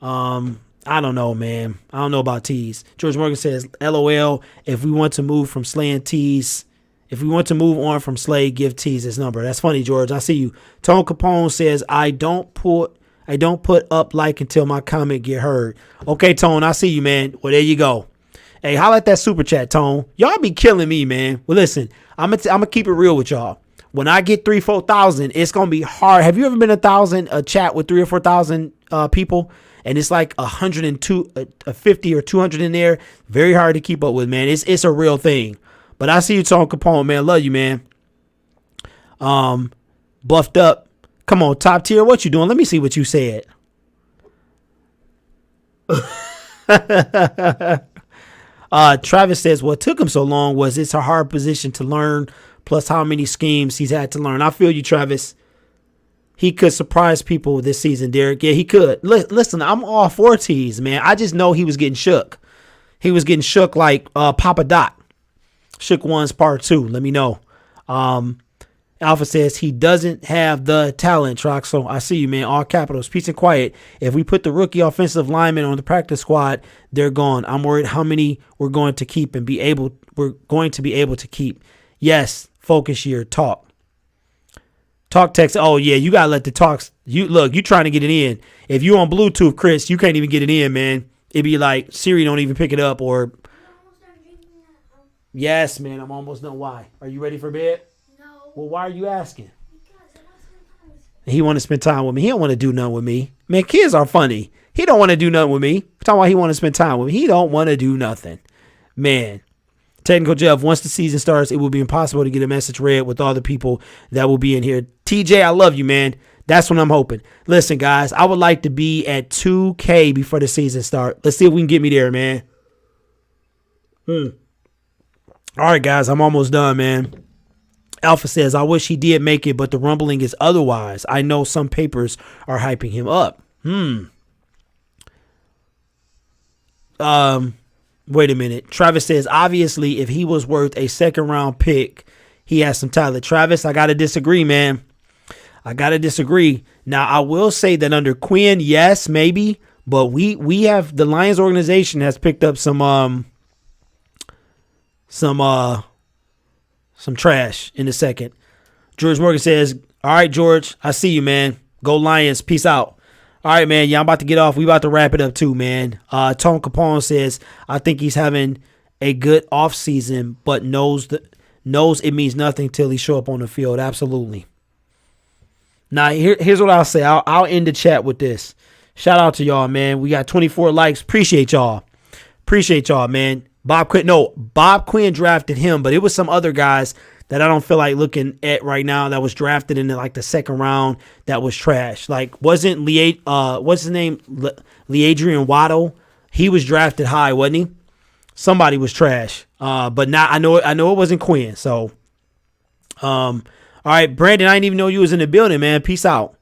I don't know, man. I don't know about Tease. George Morgan says, LOL, if we want to move from Slay and Tease, if we want to move on from Slay, give Tease his number. That's funny, George. I see you. Tone Capone says, I don't put up like until my comment get heard. Okay, Tone, I see you, man. Well, there you go. Hey, holla at that super chat, Tone. Y'all be killing me, man. Well, listen, I'm gonna keep it real with y'all. When I get 3,000-4,000, it's gonna be hard. Have you ever been a chat with 3,000 or 4,000 people, and it's like 102, 50 or 200 in there? Very hard to keep up with, man. It's a real thing. But I see you, Tone Capone, man. Love you, man. Buffed up. Come on, Top Tier. What you doing? Let me see what you said. Travis says, what took him so long was it's a hard position to learn, plus how many schemes he's had to learn. I feel you, Travis. He could surprise people this season, Derek. Yeah, he could. Listen, I'm all for Tease, man. I just know he was getting shook. He was getting shook like Papa Doc. Shook Ones Part 2. Let me know. Alpha says he doesn't have the talent, Trox. So I see you, man. All capitals. Peace and quiet. If we put the rookie offensive lineman on the practice squad, they're gone. I'm worried how many we're going to keep and we're going to be able to keep. Yes. Focus year. Talk text. Oh yeah. You gotta let the talks. You trying to get it in. If you on Bluetooth, Chris, you can't even get it in, man. It'd be like Siri don't even pick it up or. Yes, man. I'm almost done. Why? Are you ready for bed? Well, why are you asking? He want to spend time with me. He don't want to do nothing with me. Man, kids are funny. He don't want to do nothing with me. I'm talking about he want to spend time with me. He don't want to do nothing. Man. Technical Jeff, once the season starts, it will be impossible to get a message read with all the people that will be in here. TJ, I love you, man. That's what I'm hoping. Listen, guys, I would like to be at 2K before the season starts. Let's see if we can get me there, man. All right, guys, I'm almost done, man. Alpha says, I wish he did make it, but the rumbling is otherwise. I know some papers are hyping him up. Wait a minute. Travis says, obviously, if he was worth a second-round pick, he has some talent. Travis, I got to disagree, man. I got to disagree. Now, I will say that under Quinn, yes, maybe. But we have, the Lions organization has picked up some trash in the second. George Morgan says, all right, George, I see you, man. Go Lions. Peace out. All right, man. Yeah, I'm about to get off. We about to wrap it up too, man. Tone Capone says, I think he's having a good offseason, but knows it means nothing till he show up on the field. Absolutely. Now, here's what I'll say. I'll end the chat with this. Shout out to y'all, man. We got 24 likes. Appreciate y'all. Man. Bob Quinn drafted him, but it was some other guys that I don't feel like looking at right now that was drafted in like the second round that was trash. Like, wasn't what's his name? Leadrian Waddle. He was drafted high, wasn't he? Somebody was trash. But now I know it wasn't Quinn. So, all right, Brandon, I didn't even know you was in the building, man. Peace out.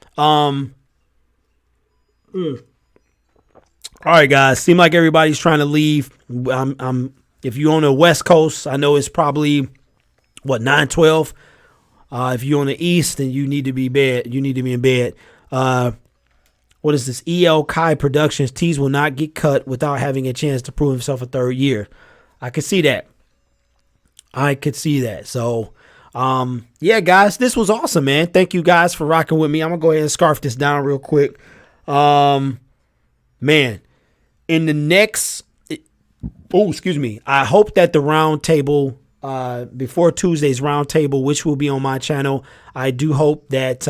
All right, guys. Seem like everybody's trying to leave. If you're on the West Coast, I know it's probably 9:12. If you're on the East, then you need to be in bed. What is this? EL Kai Productions. Tees will not get cut without having a chance to prove himself a third year. I could see that. So, yeah, guys, this was awesome, man. Thank you guys for rocking with me. I'm gonna go ahead and scarf this down real quick. Man, in the next, I hope that the round table, before Tuesday's round table, which will be on my channel, I do hope that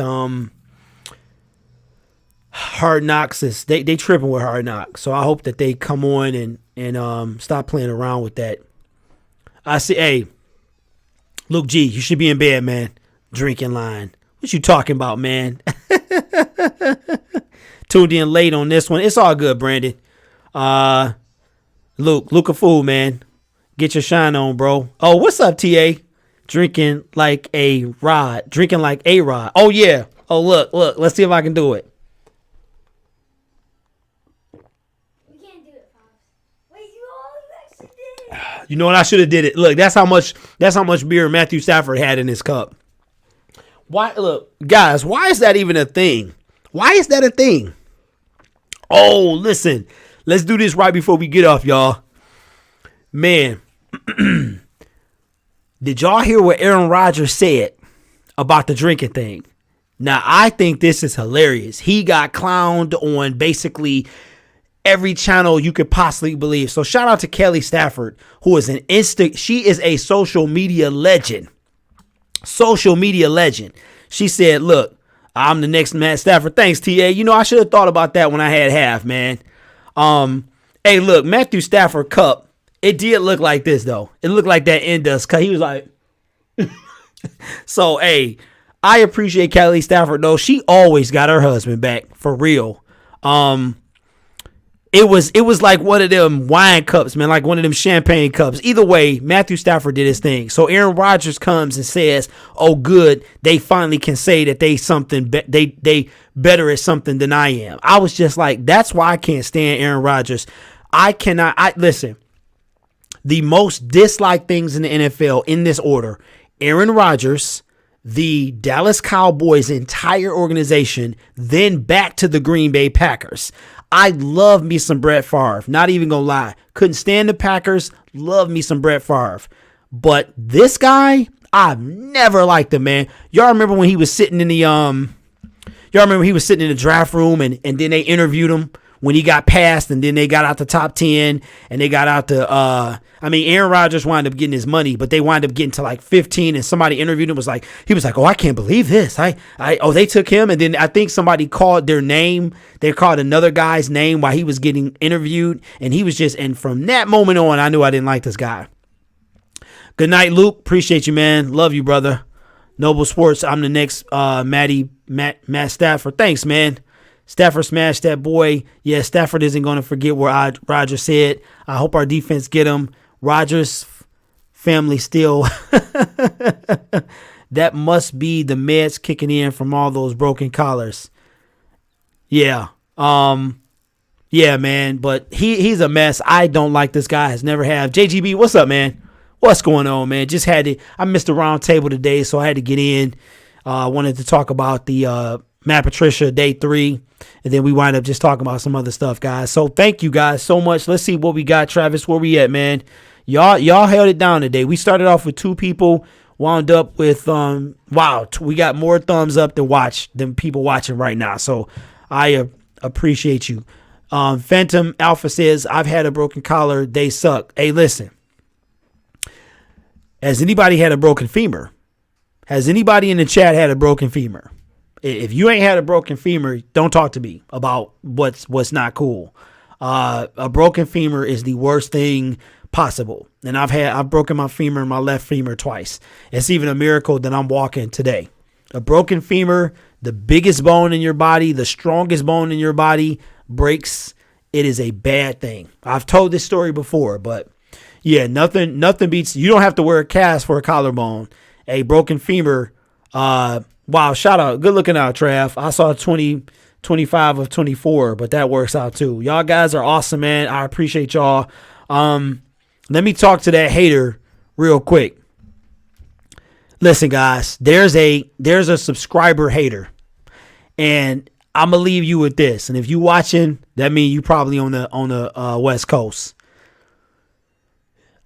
Hard Knocks they tripping with Hard Knocks. So I hope that they come on and stop playing around with that. I see, hey, Luke G, you should be in bed, man. Drinking line. What you talking about, man? Tuned in late on this one. It's all good, Brandon. Luke a fool, man. Get your shine on, bro. Oh, what's up, TA? Drinking like a rod. Oh, yeah. Oh, look. Let's see if I can do it. We can't do it, Pops. Wait, you actually did it. You know what? I should have did it. Look, that's how much beer Matthew Stafford had in his cup. Why? Look, guys, why is that even a thing? Why is that a thing? Oh, listen. Let's do this right before we get off, y'all. Man, did y'all hear what Aaron Rodgers said about the drinking thing? Now, I think this is hilarious. He got clowned on basically every channel you could possibly believe. So shout out to Kelly Stafford, who is she is a social media legend. She said, look, I'm the next Matt Stafford. Thanks, TA. You know, I should have thought about that when I had half, man. Hey, look, Matthew Stafford cup. It did look like this, though. It looked like that Indus cut. He was like, so, hey, I appreciate Kelly Stafford, though. She always got her husband back, for real. It was like one of them wine cups, man, like one of them champagne cups. Either way, Matthew Stafford did his thing. So Aaron Rodgers comes and says, "Oh, good, they finally can say that they better at something than I am." I was just like, that's why I can't stand Aaron Rodgers. Listen. The most disliked things in the NFL in this order: Aaron Rodgers, the Dallas Cowboys' entire organization, then back to the Green Bay Packers. I love me some Brett Favre. Not even gonna lie. Couldn't stand the Packers. Love me some Brett Favre. But this guy, I've never liked him, man. Y'all remember when he was sitting in the draft room and then they interviewed him when he got passed, and then they got out the top 10 and they got out to Aaron Rodgers wound up getting his money, but they wound up getting to like 15, and somebody interviewed him, he was like, "Oh, I can't believe this. They took him." And then I think somebody called their name. They called another guy's name while he was getting interviewed, and he was and from that moment on, I knew I didn't like this guy. Good night, Luke. Appreciate you, man. Love you, brother. Noble Sports. I'm the next Matt Stafford. Thanks, man. Stafford smashed that boy. Yeah, Stafford isn't going to forget what Rodgers said. I hope our defense get him. Rodgers family still. That must be the meds kicking in from all those broken collars. Yeah. Yeah, Yeah, man, but he's a mess. I don't like this guy. Has never have. JGB, what's up, man? What's going on, man? I missed the round table today, so I had to get in. Wanted to talk about the Matt Patricia day 3, and then we wind up just talking about some other stuff, guys. So thank you guys so much. Let's see what we got, Travis. Where we at, man? Y'all held it down today. We started off with 2 people, wound up with we got more thumbs up than people watching right now. So I appreciate you. Phantom Alpha says, I've had a broken collar. They suck. Hey, listen. Has anybody had a broken femur? Has anybody in the chat had a broken femur? If you ain't had a broken femur, don't talk to me about what's not cool. A broken femur is the worst thing possible. And I've broken my femur and my left femur twice. It's even a miracle that I'm walking today. A broken femur, the biggest bone in your body, the strongest bone in your body, breaks. It is a bad thing. I've told this story before, but yeah, nothing beats. You don't have to wear a cast for a collarbone. A broken femur. Wow, shout out. Good looking out, Trav. I saw 25 of 24, but that works out too. Y'all guys are awesome, man. I appreciate y'all. Let me talk to that hater real quick. Listen, guys, there's a subscriber hater, and I'm gonna leave you with this. And if you watching, that means you probably on the West Coast.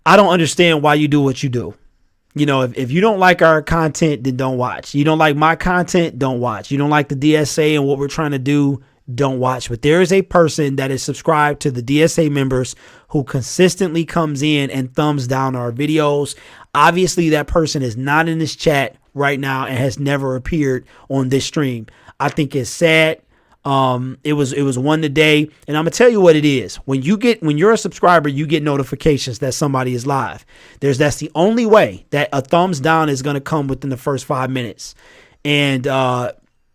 I don't understand why you do what you do. You know, if you don't like our content, then don't watch. You don't like my content, don't watch. You don't like the DSA and what we're trying to do, don't watch. But there is a person that is subscribed to the DSA members who consistently comes in and thumbs down our videos. Obviously, that person is not in this chat right now and has never appeared on this stream. I think it's sad. It was one today, and I'm gonna tell you what it is. When you're a subscriber, you get notifications that somebody is live. That's the only way that a thumbs down is gonna come within the first 5 minutes. And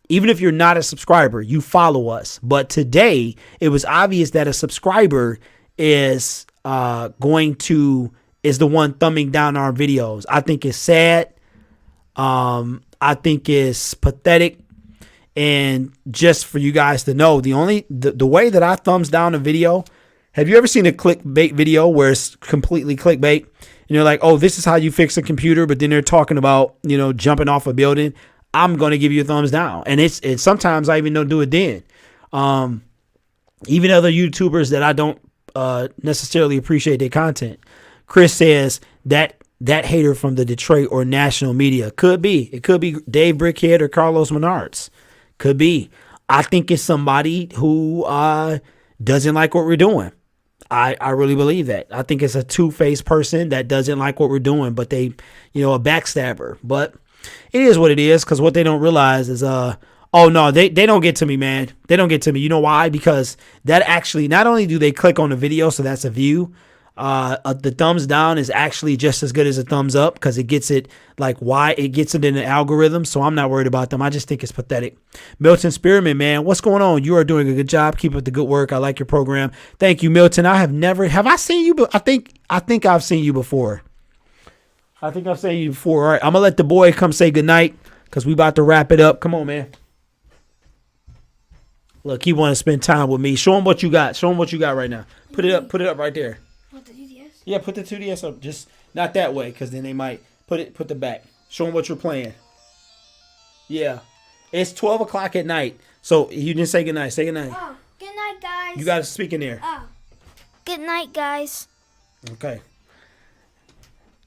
even if you're not a subscriber, you follow us. But today, it was obvious that a subscriber is the one thumbing down our videos. I think it's sad. I think it's pathetic. And just for you guys to know, the way that I thumbs down a video, have you ever seen a clickbait video where it's completely clickbait and you're like, oh, this is how you fix a computer, but then they're talking about, jumping off a building? I'm going to give you a thumbs down. And it's sometimes I even don't do it then. Even other YouTubers that I don't necessarily appreciate their content. Chris says that hater from the Detroit or national media could be. It could be Dave Brickhead or Carlos Menards. Could be. I think it's somebody who doesn't like what we're doing. I really believe that. I think it's a two-faced person that doesn't like what we're doing, but they, a backstabber. But it is what it is, because what they don't realize is, oh no, they don't get to me, man. They don't get to me. You know why? Because that actually, not only do they click on the video, so that's a view, the thumbs down is actually just as good as a thumbs up, because it gets it in the algorithm. So I'm not worried about them. I just think it's pathetic. Milton Spearman, man, what's going on? You are doing a good job. Keep up the good work. I like your program. Thank you, Milton. Have I seen you? I think I've seen you before. I think I've seen you before. All right, I'm gonna let the boy come say goodnight, because we about to wrap it up. Come on, man. Look, he want to spend time with me. Show him what you got. Show him what you got right now. Put it up right there. What, the 2DS? Yeah, put the 2DS up. Just not that way, because then they might put the back. Show them what you're playing. Yeah. It's 12 o'clock at night. So you didn't say goodnight. Say goodnight. Oh, good night, guys. You got to speak in there. Oh, good night, guys. Okay.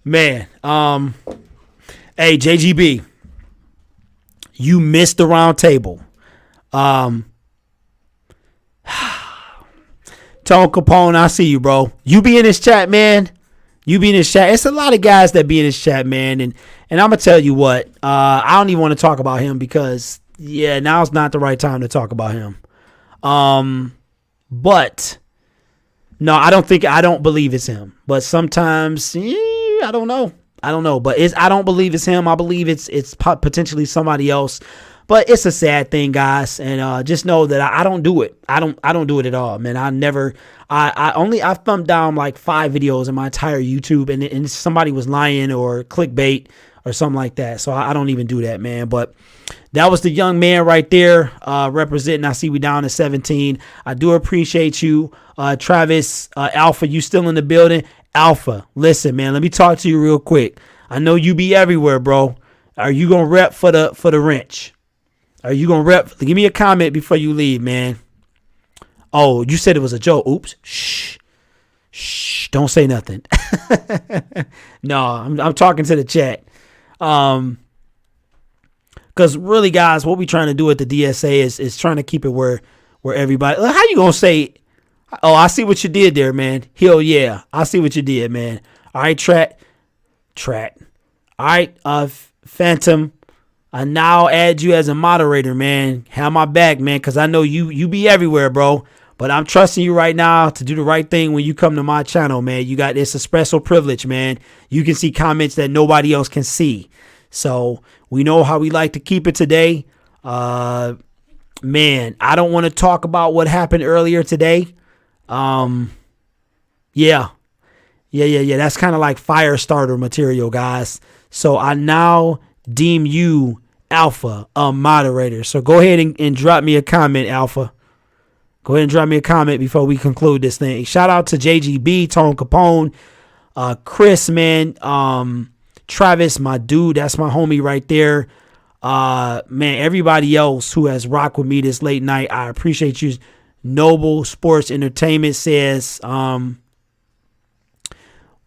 Man. Hey, JGB. You missed the round table. Tone Capone, I see you, bro. You be in this chat, man. You be in this chat. It's a lot of guys that be in this chat, man. And I'm going to tell you what. I don't even want to talk about him because, yeah, now's not the right time to talk about him. But, no, I don't believe it's him. But sometimes, I don't know. But I don't believe it's him. I believe it's potentially somebody else. But it's a sad thing, guys, and just know that I don't do it. I don't do it at all, man. I've thumbed down like 5 videos in my entire YouTube, and somebody was lying or clickbait or something like that. So I don't even do that, man. But that was the young man right there representing. I see we down to 17. I do appreciate you, Travis. Alpha, you still in the building? Alpha, listen, man, let me talk to you real quick. I know you be everywhere, bro. Are you gonna rep for the wrench? Are you gonna rep? Give me a comment before you leave, man. Oh, you said it was a joke. Oops. Shh. Don't say nothing. No, I'm talking to the chat. Because really, guys, what we trying to do at the DSA is trying to keep it where everybody. How you gonna say? Oh, I see what you did there, man. Hell yeah, I see what you did, man. All right, Trat. All right, Phantom. I now add you as a moderator, man. Have my back, man, because I know you be everywhere, bro. But I'm trusting you right now to do the right thing when you come to my channel, man. You got this espresso privilege, man. You can see comments that nobody else can see. So we know how we like to keep it today. Man, I don't want to talk about what happened earlier today. Yeah. That's kind of like fire starter material, guys. So I now deem you, Alpha, a moderator. So go ahead and drop me a comment, Alpha. Go ahead and drop me a comment before we conclude this thing. Shout out to JGB, Tone Capone, Chris, man, Travis, my dude. That's my homie right there. Man, everybody else who has rocked with me this late night, I appreciate you. Noble Sports Entertainment says,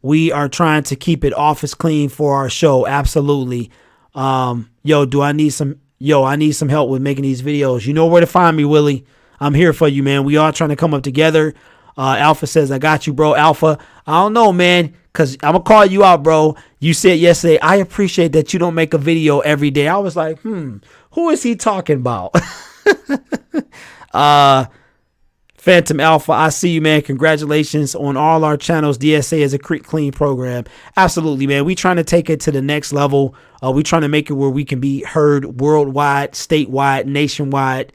we are trying to keep it office clean for our show. Absolutely. I need some help with making these videos. You know where to find me, Willie. I'm here for you, man. We are trying to come up together. Alpha says, I got you, bro. Alpha, I don't know, man, because I'm going to call you out, bro. You said yesterday, I appreciate that you don't make a video every day. I was like, who is he talking about? Phantom Alpha, I see you, man. Congratulations on all our channels. DSA is a clean program. Absolutely, man. We trying to take it to the next level. We trying to make it where we can be heard worldwide, statewide, nationwide,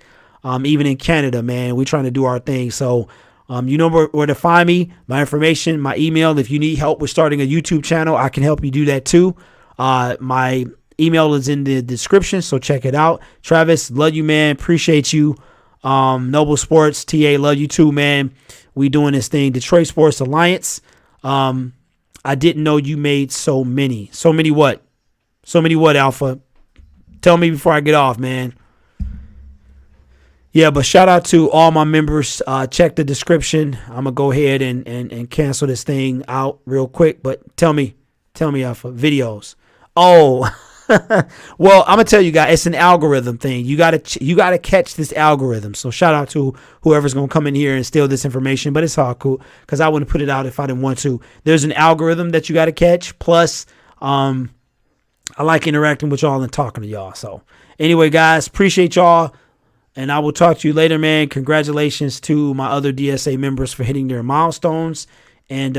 even in Canada, man. We trying to do our thing. So, you know where to find me, my information, my email. If you need help with starting a YouTube channel, I can help you do that too. My email is in the description, so check it out. Travis, love you, man. Appreciate you. Noble Sports, TA, love you too, man. We doing this thing. Detroit Sports Alliance. I didn't know you made so many. So many what? So many what, Alpha? Tell me before I get off, man. Yeah, but shout out to all my members. Check the description. I'm going to go ahead and cancel this thing out real quick. But tell me, Alpha, videos. Oh, well, I'm going to tell you guys, it's an algorithm thing. You got to catch this algorithm. So shout out to whoever's going to come in here and steal this information. But it's all cool because I wouldn't put it out if I didn't want to. There's an algorithm that you got to catch. Plus, I like interacting with y'all and talking to y'all. So anyway, guys, appreciate y'all. And I will talk to you later, man. Congratulations to my other DSA members for hitting their milestones. And,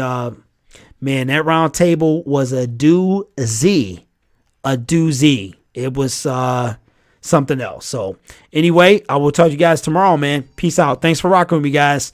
man, that round table was a doozy. A doozy. It was something else. So, anyway, I will talk to you guys tomorrow, man. Peace out. Thanks for rocking with me, guys.